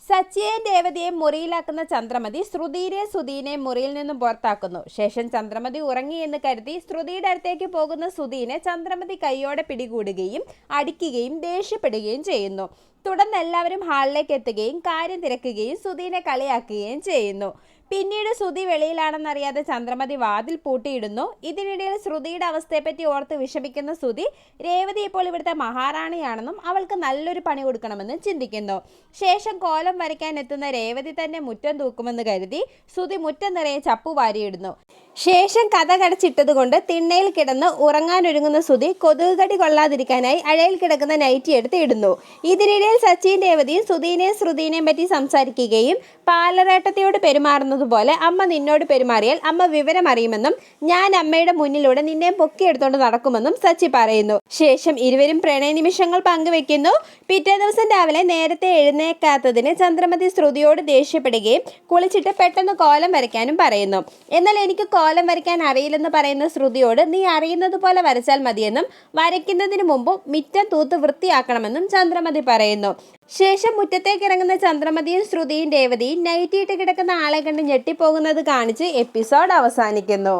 സച്ചിയെയും രേവതിയെയും മുറിയിലാക്കുന്ന ചന്ദ്രമതി ശ്രുതിയെയും സുധീനെയും മുറിയിൽ നിന്നും പുറത്താക്കുന്നു. ശേഷം ചന്ദ്രമതി ഉറങ്ങിയെന്ന് കരുതി ശ്രുതിയുടെ അടുത്തേക്ക് പോകുന്ന സുധീനെ ചന്ദ്രമതി കൈയോടെ പിടികൂടുകയും അടിക്കുകയും ദേഷ്യപ്പെടുകയും ചെയ്യുന്നു. തുടർന്ന് എല്ലാവരും ഹാളിലേക്ക് എത്തുകയും കാര്യം തിരക്കുകയും സുധീനെ കളിയാക്കുകയും ചെയ്യുന്നു. പിന്നീട് ശ്രുതി വെളിയിലാണെന്നറിയാതെ ചന്ദ്രമതി വാതിൽ പൂട്ടിയിടുന്നു. ഇതിനിടയിൽ ശ്രുതിയുടെ അവസ്ഥയെപ്പറ്റി ഓർത്ത് വിഷമിക്കുന്ന ശ്രുതി രേവതി ഇപ്പോൾ ഇവിടുത്തെ മഹാറാണിയാണെന്നും അവൾക്ക് നല്ലൊരു പണി കൊടുക്കണമെന്നും ചിന്തിക്കുന്നു. ശേഷം കോലം വരയ്ക്കാൻ എത്തുന്ന രേവതി തന്നെ മുറ്റം തൂക്കുമെന്ന് കരുതി ശ്രുതി മുറ്റം നിറയെ ചപ്പു വാരിയിടുന്നു. ശേഷം കഥ കടച്ചിട്ടതുകൊണ്ട് തിണ്ണയിൽ കിടന്ന് ഉറങ്ങാനൊരുങ്ങുന്ന ശ്രുതി കൊതുകുകടി കൊള്ളാതിരിക്കാനായി അഴയിൽ കിടക്കുന്ന നൈറ്റി എടുത്ത് ഇടുന്നു. ഇതിനിടയിൽ സച്ചിൻ രേവതിയും സുധീനെയും ശ്രുതിനെയും പറ്റി സംസാരിക്കുകയും പാലറേട്ടത്തിയോട് പെരുമാറുന്നത് പോലെ അമ്മ നിന്നോട് പെരുമാറിയാൽ അമ്മ വിവരം അറിയുമെന്നും ഞാൻ അമ്മയുടെ മുന്നിലൂടെ നിന്നെ പൊക്കിയെടുത്തോണ്ട് നടക്കുമെന്നും സച്ചി പറയുന്നു. ശേഷം ഇരുവരും പ്രണയ നിമിഷങ്ങൾ പങ്കുവെക്കുന്നു. പിറ്റേ ദിവസം രാവിലെ നേരത്തെ എഴുന്നേക്കാത്തതിന് ചന്ദ്രമതി ശ്രുതിയോട് ദേഷ്യപ്പെടുകയും കുളിച്ചിട്ട് പെട്ടെന്ന് കോലം വരയ്ക്കാനും പറയുന്നു. എന്നാൽ എനിക്ക് കോലം വരയ്ക്കാൻ അറിയില്ലെന്ന് പറയുന്ന ശ്രുതിയോട് നീ അറിയുന്നത് പോലെ വരച്ചാൽ മതിയെന്നും വരയ്ക്കുന്നതിന് മുമ്പ് മുറ്റം തൂത്ത് വൃത്തിയാക്കണമെന്നും ചന്ദ്രമതി പറയുന്നു. ശേഷം മുറ്റത്തേക്ക് ഇറങ്ങുന്ന ചന്ദ്രമതിയും ശ്രുതിയും രേവതിയും നൈറ്റിയിട്ട് കിടക്കുന്ന ആളെ കണ്ട് ഞെട്ടിപ്പോകുന്നത് കാണിച്ച് എപ്പിസോഡ് അവസാനിക്കുന്നു.